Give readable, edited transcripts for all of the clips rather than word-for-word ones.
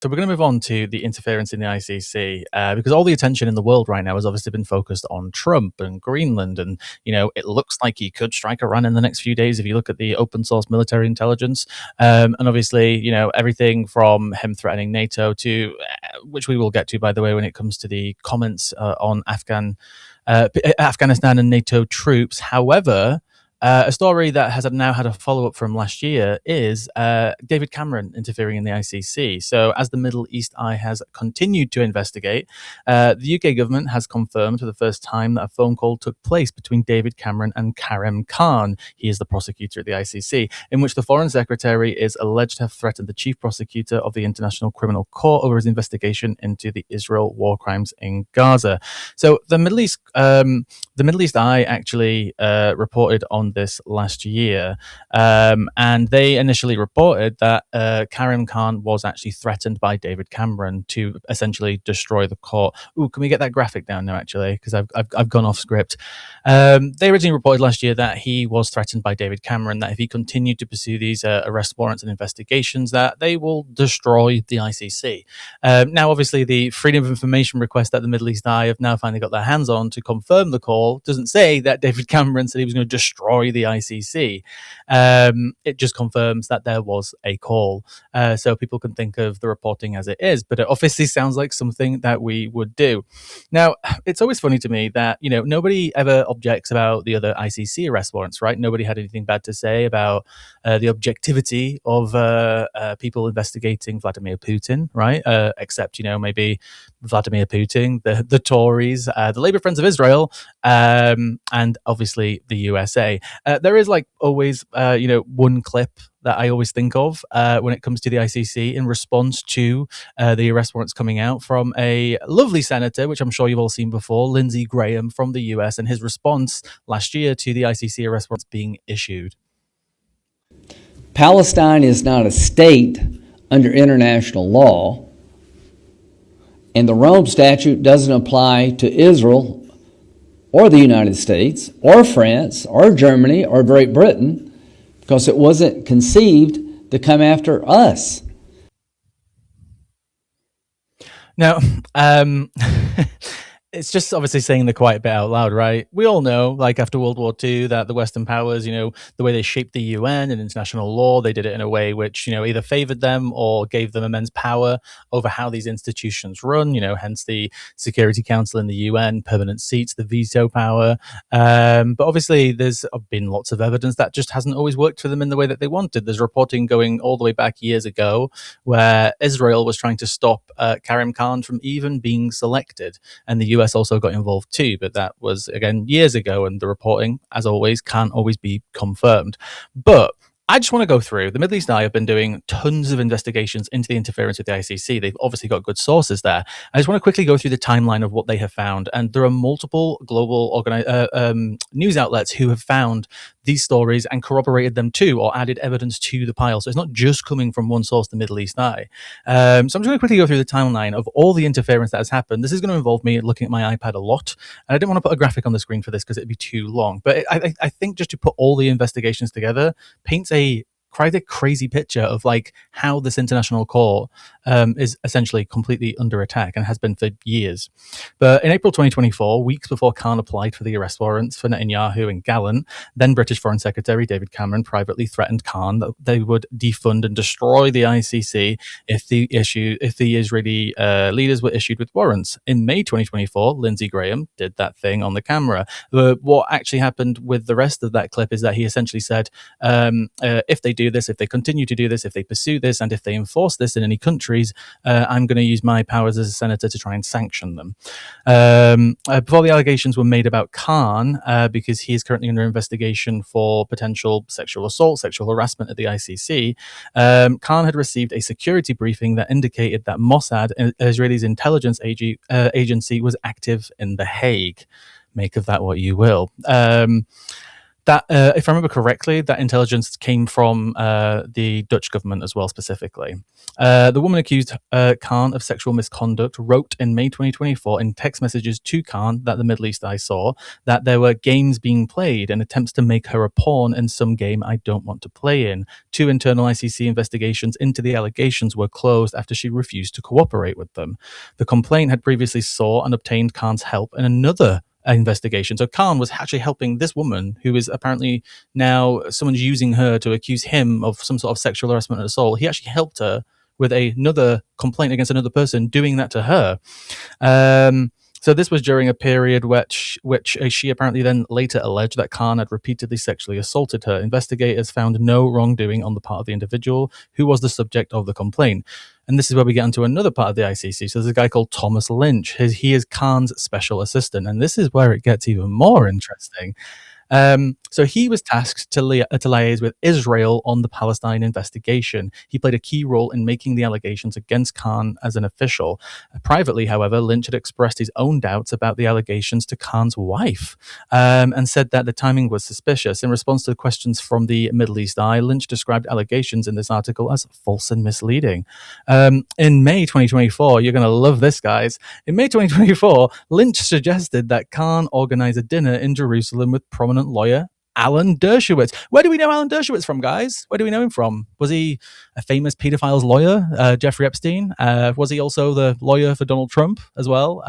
So we're going to move on to the interference in the ICC because all the attention in the world right now has obviously been focused on Trump and Greenland, and it looks like he could strike Iran in the next few days if you look at the open source military intelligence, and obviously everything from him threatening NATO to, which we will get to by the way when it comes to the comments on Afghanistan and NATO troops. However, a story that has now had a follow-up from last year is David Cameron interfering in the ICC. So as the Middle East Eye has continued to investigate, the UK government has confirmed for the first time that a phone call took place between David Cameron and Karim Khan. He is the prosecutor at the ICC, in which the Foreign Secretary is alleged to have threatened the Chief Prosecutor of the International Criminal Court over his investigation into the Israel war crimes in Gaza. So the Middle East Eye actually reported on this last year, and they initially reported that Karim Khan was actually threatened by David Cameron to essentially destroy the court. Ooh, can we get that graphic down now, actually? Because I've gone off script. They originally reported last year that he was threatened by David Cameron, that if he continued to pursue these arrest warrants and investigations, that they will destroy the ICC. Now, obviously, the Freedom of Information request that the Middle East Eye have now finally got their hands on to confirm the call doesn't say that David Cameron said he was going to destroy the ICC. It just confirms that there was a call. So people can think of the reporting as it is, but it obviously sounds like something that we would do. Now, it's always funny to me that, nobody ever objects about the other ICC arrest warrants, right? Nobody had anything bad to say about the objectivity of people investigating Vladimir Putin, right? Except, maybe Vladimir Putin, the Tories, the Labour Friends of Israel, and obviously the USA. There is always, one clip that I always think of when it comes to the ICC in response to the arrest warrants coming out from a lovely senator, which I'm sure you've all seen before, Lindsey Graham from the US, and his response last year to the ICC arrest warrants being issued. Palestine is not a state under international law, and the Rome Statute doesn't apply to Israel or the United States or France or Germany or Great Britain, because it wasn't conceived to come after us. Now, it's just obviously saying the quiet bit out loud, right? We all know, after World War II, that the Western powers, the way they shaped the UN and international law, they did it in a way which, either favored them or gave them immense power over how these institutions run, hence the Security Council in the UN, permanent seats, the veto power. But obviously, there's been lots of evidence that just hasn't always worked for them in the way that they wanted. There's reporting going all the way back years ago where Israel was trying to stop Karim Khan from even being selected, and the US also got involved too, but that was again years ago, and the reporting, as always, can't always be confirmed. But I just want to go through. The Middle East Eye have been doing tons of investigations into the interference with the ICC. They've obviously got good sources there. I just want to quickly go through the timeline of what they have found. And there are multiple global news outlets who have found these stories and corroborated them too, or added evidence to the pile. So it's not just coming from one source, the Middle East Eye. So I'm just going to quickly go through the timeline of all the interference that has happened. This is going to involve me looking at my iPad a lot. And I didn't want to put a graphic on the screen for this because it'd be too long. But I think just to put all the investigations together paints quite a crazy picture of how this international court is essentially completely under attack and has been for years. But in April 2024, weeks before Khan applied for the arrest warrants for Netanyahu and Gallant, then British Foreign Secretary David Cameron privately threatened Khan that they would defund and destroy the ICC if the Israeli leaders were issued with warrants. In May 2024, Lindsey Graham did that thing on the camera. But what actually happened with the rest of that clip is that he essentially said, if they do this, if they continue to do this, if they pursue this, and if they enforce this in any countries, I'm going to use my powers as a senator to try and sanction them. Before the allegations were made about Khan, because he is currently under investigation for potential sexual assault, sexual harassment at the ICC, Khan had received a security briefing that indicated that Mossad, Israel's intelligence agency, was active in The Hague. Make of that what you will. That, if I remember correctly, that intelligence came from the Dutch government as well, specifically. The woman accused Khan of sexual misconduct wrote in May 2024 in text messages to Khan that the Middle East Eye saw that there were games being played and attempts to make her a pawn in some game I don't want to play in. 2 internal ICC investigations into the allegations were closed after she refused to cooperate with them. The complaint had previously sought and obtained Khan's help in another investigation. So Khan was actually helping this woman, who is apparently now someone's using her to accuse him of some sort of sexual harassment and assault. He actually helped her with another complaint against another person doing that to her. So this was during a period which she apparently then later alleged that Khan had repeatedly sexually assaulted her. Investigators found no wrongdoing on the part of the individual who was the subject of the complaint. And this is where we get into another part of the ICC. So there's a guy called Thomas Lynch. He is Khan's special assistant. And this is where it gets even more interesting. So he was tasked to liaise with Israel on the Palestine investigation. He played a key role in making the allegations against Khan as an official. Privately, however, Lynch had expressed his own doubts about the allegations to Khan's wife, and said that the timing was suspicious. In response to questions from the Middle East Eye, Lynch described allegations in this article as false and misleading. In May 2024, you're going to love this, guys. In May 2024, Lynch suggested that Khan organize a dinner in Jerusalem with prominent lawyer Alan Dershowitz. Where do we know Alan Dershowitz from, guys? Where do we know him from? Was he a famous pedophile's lawyer, Jeffrey Epstein? Was he also the lawyer for Donald Trump as well,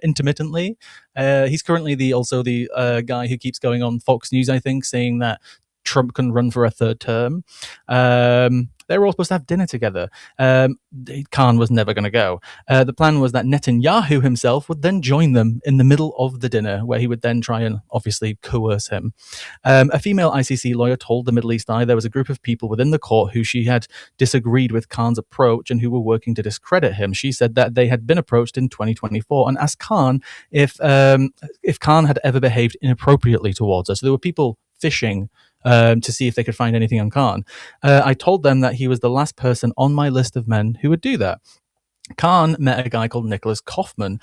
intermittently? He's currently also the guy who keeps going on Fox News, I think, saying that Trump can run for a third term. They were all supposed to have dinner together. Khan was never going to go. The plan was that Netanyahu himself would then join them in the middle of the dinner, where he would then try and obviously coerce him. A female ICC lawyer told the Middle East Eye there was a group of people within the court who she had disagreed with Khan's approach and who were working to discredit him. She said that they had been approached in 2024 and asked Khan if Khan had ever behaved inappropriately towards her. So there were people fishing to see if they could find anything on Khan. I told them that he was the last person on my list of men who would do that. Khan met a guy called Nicholas Kaufman.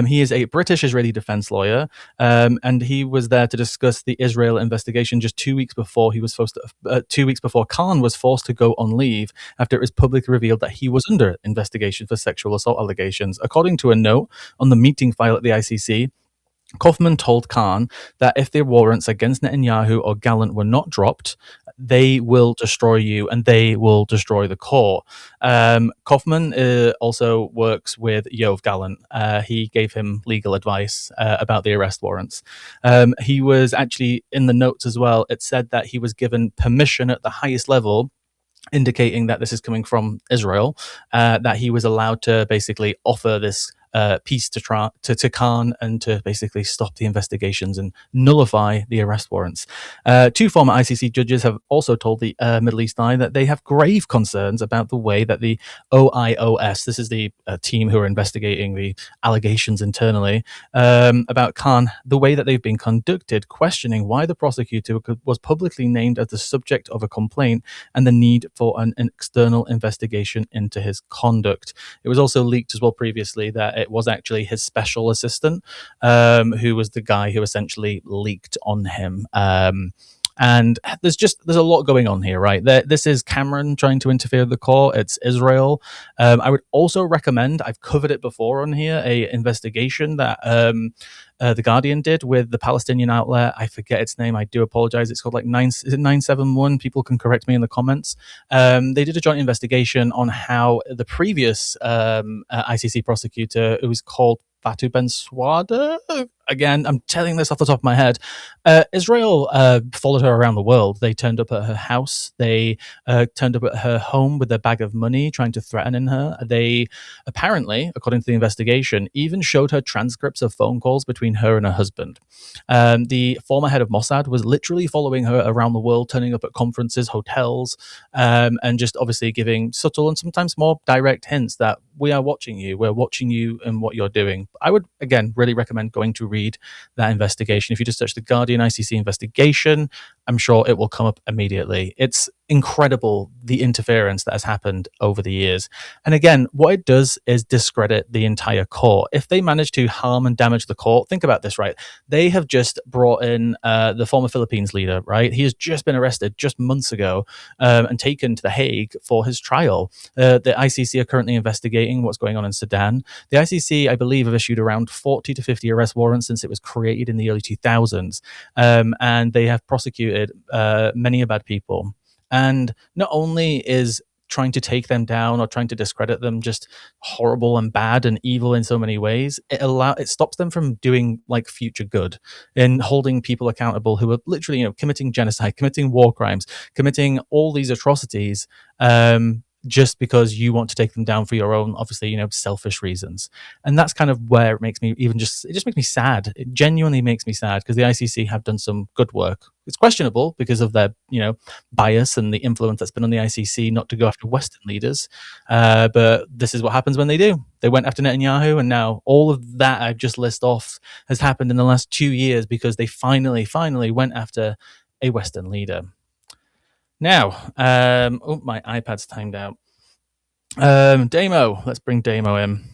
He is a British Israeli defense lawyer, and he was there to discuss the Israel investigation just 2 weeks before 2 weeks before Khan was forced to go on leave after it was publicly revealed that he was under investigation for sexual assault allegations. According to a note on the meeting file at the ICC, Kaufman told Khan that if the warrants against Netanyahu or Gallant were not dropped, they will destroy you and they will destroy the court. Kaufman also works with Yoav Gallant. He gave him legal advice about the arrest warrants. He was actually in the notes as well. It said that he was given permission at the highest level, indicating that this is coming from Israel, that he was allowed to basically offer this piece to Khan and to basically stop the investigations and nullify the arrest warrants. 2 former ICC judges have also told the Middle East Eye that they have grave concerns about the way that the OIOS, this is the team who are investigating the allegations internally, about Khan, the way that they've been conducted, questioning why the prosecutor was publicly named as the subject of a complaint and the need for an external investigation into his conduct. It was also leaked as well previously that it was actually his special assistant, who was the guy who essentially leaked on him. And there's a lot going on here, right? This is Cameron trying to interfere with the court. It's Israel. I would also recommend, I've covered it before on here, a investigation that the Guardian did with the Palestinian outlet. I forget its name. I do apologize. It's called like 971. People can correct me in the comments. They did a joint investigation on how the previous ICC prosecutor, it was called Fatou Bensouda. Again, I'm telling this off the top of my head. Israel followed her around the world. They turned up at her house. They turned up at her home with a bag of money, trying to threaten her. They apparently, according to the investigation, even showed her transcripts of phone calls between her and her husband. The former head of Mossad was literally following her around the world, turning up at conferences, hotels, and just obviously giving subtle and sometimes more direct hints that we are watching you. We're watching you and what you're doing. I would, again, really recommend going to read that investigation. If you just search the Guardian ICC investigation, I'm sure it will come up immediately. It's incredible the interference that has happened over the years. And again, what it does is discredit the entire court. If they manage to harm and damage the court, think about this, right? They have just brought in the former Philippines leader, right? He has just been arrested just months ago and taken to The Hague for his trial. The ICC are currently investigating what's going on in Sudan. The ICC, I believe, have issued around 40 to 50 arrest warrants since it was created in the early 2000s. And they have prosecuted many bad people. And not only is trying to take them down or trying to discredit them just horrible and bad and evil in so many ways, it stops them from doing like future good in holding people accountable who are literally, committing genocide, committing war crimes, committing all these atrocities, just because you want to take them down for your own, obviously, selfish reasons. And that's kind of where it makes me it just makes me sad. It genuinely makes me sad because the ICC have done some good work. It's questionable because of their, bias and the influence that's been on the ICC not to go after Western leaders. But this is what happens when they do. They went after Netanyahu, and now all of that I've just listed off has happened in the last 2 years because they finally went after a Western leader. Now, my iPad's timed out. Damo, let's bring Damo in.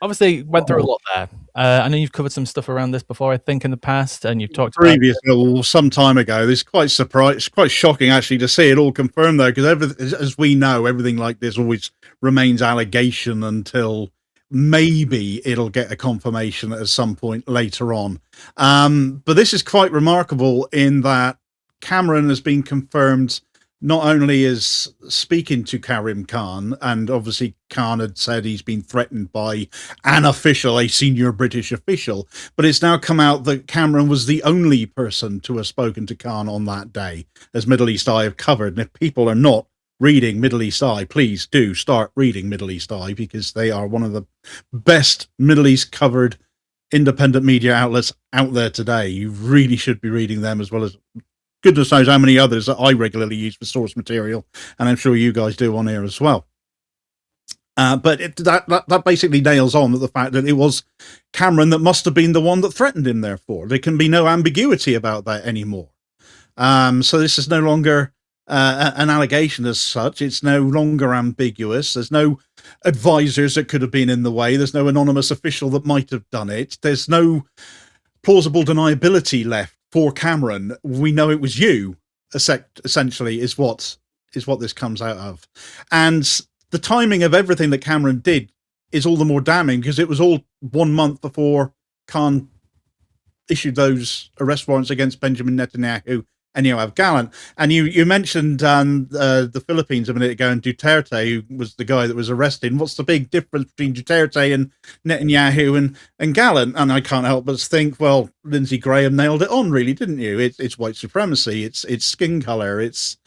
Obviously, went through a lot there. I know you've covered some stuff around this before, I think, in the past, and you've talked about some time ago. This is quite shocking actually to see it all confirmed, though, because as we know, everything like this always remains allegation until maybe it'll get a confirmation at some point later on. But this is quite remarkable in that Cameron has been confirmed not only as speaking to Karim Khan, and obviously Khan had said he's been threatened by an official, a senior British official, but it's now come out that Cameron was the only person to have spoken to Khan on that day, as Middle East Eye have covered. And if people are not reading Middle East Eye, please do start reading Middle East Eye, because they are one of the best Middle East covered independent media outlets out there today. You really should be reading them, as well as goodness knows how many others that I regularly use for source material, and I'm sure you guys do on here as well. But that basically nails on the fact that it was Cameron that must have been the one that threatened him, therefore. There can be no ambiguity about that anymore. So this is no longer an allegation as such. It's no longer ambiguous. There's no advisors that could have been in the way. There's no anonymous official that might have done it. There's no plausible deniability left for Cameron. We know it was you, essentially, is what this comes out of. And the timing of everything that Cameron did is all the more damning, because it was all 1 month before Khan issued those arrest warrants against Benjamin Netanyahu and Yoav Gallant. And you mentioned the Philippines a minute ago, and Duterte, who was the guy that was arrested. And what's the big difference between Duterte and Netanyahu and Gallant? And I can't help but think, well, Lindsey Graham nailed it on, really, didn't you? It's white supremacy, it's skin color, it's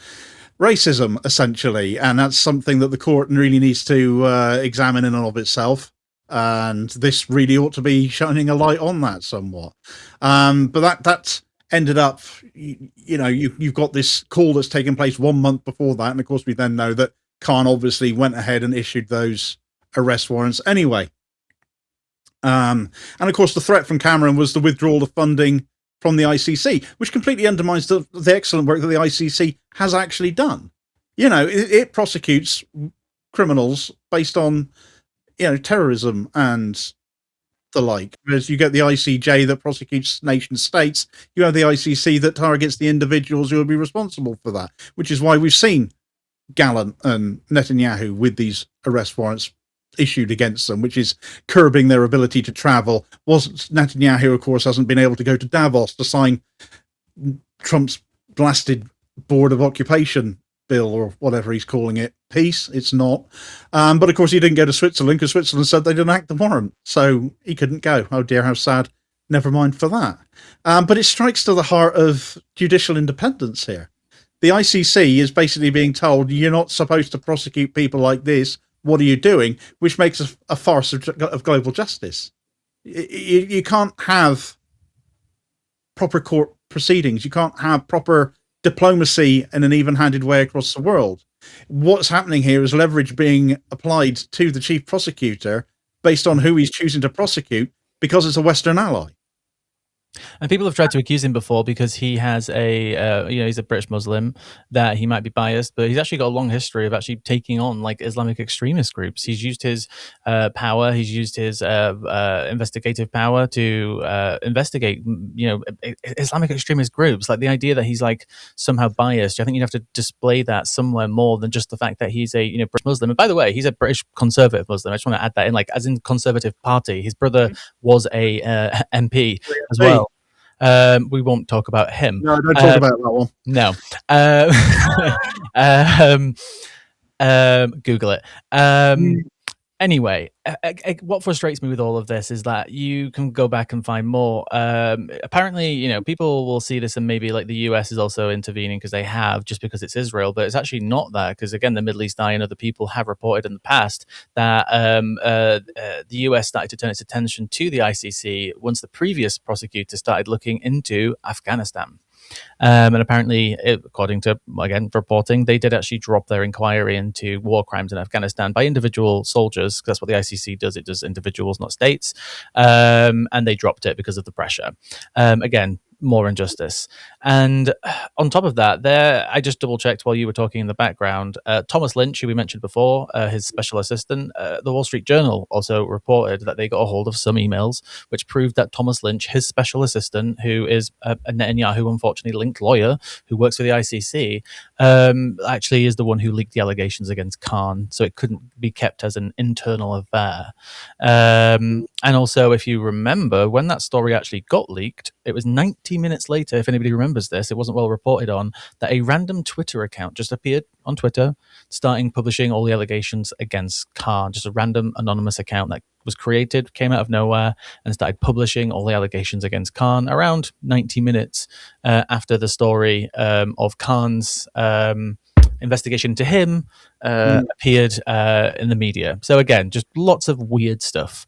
racism, essentially. And that's something that the court really needs to examine in and of itself. And this really ought to be shining a light on that somewhat. But that ended up, you've got this call that's taken place 1 month before that. And of course, we then know that Khan obviously went ahead and issued those arrest warrants anyway. And of course, the threat from Cameron was the withdrawal of funding from the ICC, which completely undermines the excellent work that the ICC has actually done. It prosecutes criminals based on, terrorism and the like. Whereas you get the ICJ that prosecutes nation states, you have the ICC that targets the individuals who will be responsible for that, which is why we've seen Gallant and Netanyahu with these arrest warrants issued against them, which is curbing their ability to travel. Netanyahu, of course, hasn't been able to go to Davos to sign Trump's blasted Board of Occupation bill, or whatever he's calling it. Peace, it's not. But of course, he didn't go to Switzerland because Switzerland said they didn't act the warrant, so he couldn't go. Oh dear, how sad. Never mind for that. But it strikes to the heart of judicial independence here. The ICC is basically being told, you're not supposed to prosecute people like this. What are you doing? Which makes a farce of global justice. You can't have proper court proceedings. You can't have proper diplomacy in an even-handed way across the world. What's happening here is leverage being applied to the chief prosecutor based on who he's choosing to prosecute, because it's a Western ally. And people have tried to accuse him before because he has he's a British Muslim, that he might be biased, but he's actually got a long history of actually taking on like Islamic extremist groups. He's used his power, he's used his investigative power to investigate, Islamic extremist groups. Like the idea that he's like somehow biased, I think you'd have to display that somewhere more than just the fact that he's a British Muslim. And by the way, he's a British conservative Muslim. I just want to add that in, like as in Conservative Party. His brother was a MP as Hey, well. We won't talk about him. no, don't talk about that one. No. Uh, um, Google it. Anyway, what frustrates me with all of this is that you can go back and find more. Apparently, people will see this and maybe like the US is also intervening because they have, just because it's Israel, but it's actually not that, because again, the Middle East Eye and other people have reported in the past that the US started to turn its attention to the ICC once the previous prosecutor started looking into Afghanistan. And apparently, according to, again, reporting, they did actually drop their inquiry into war crimes in Afghanistan by individual soldiers, because that's what the ICC does. It does individuals, not states. And they dropped it because of the pressure. Again, more injustice. And on top of that, I just double checked while you were talking in the background. Thomas Lynch, who we mentioned before, his special assistant, the Wall Street Journal also reported that they got a hold of some emails which proved that Thomas Lynch, his special assistant, who is a Netanyahu, unfortunately, linked lawyer who works for the ICC, actually is the one who leaked the allegations against Khan. So it couldn't be kept as an internal affair. And also, if you remember, when that story actually got leaked, it was 90 minutes later, if anybody remembers this, it wasn't well reported on, that a random Twitter account just appeared on Twitter, starting publishing all the allegations against Khan. Just a random anonymous account that was created, came out of nowhere, and started publishing all the allegations against Khan around 90 minutes after the story of Khan's investigation into him appeared in the media. So again, just lots of weird stuff.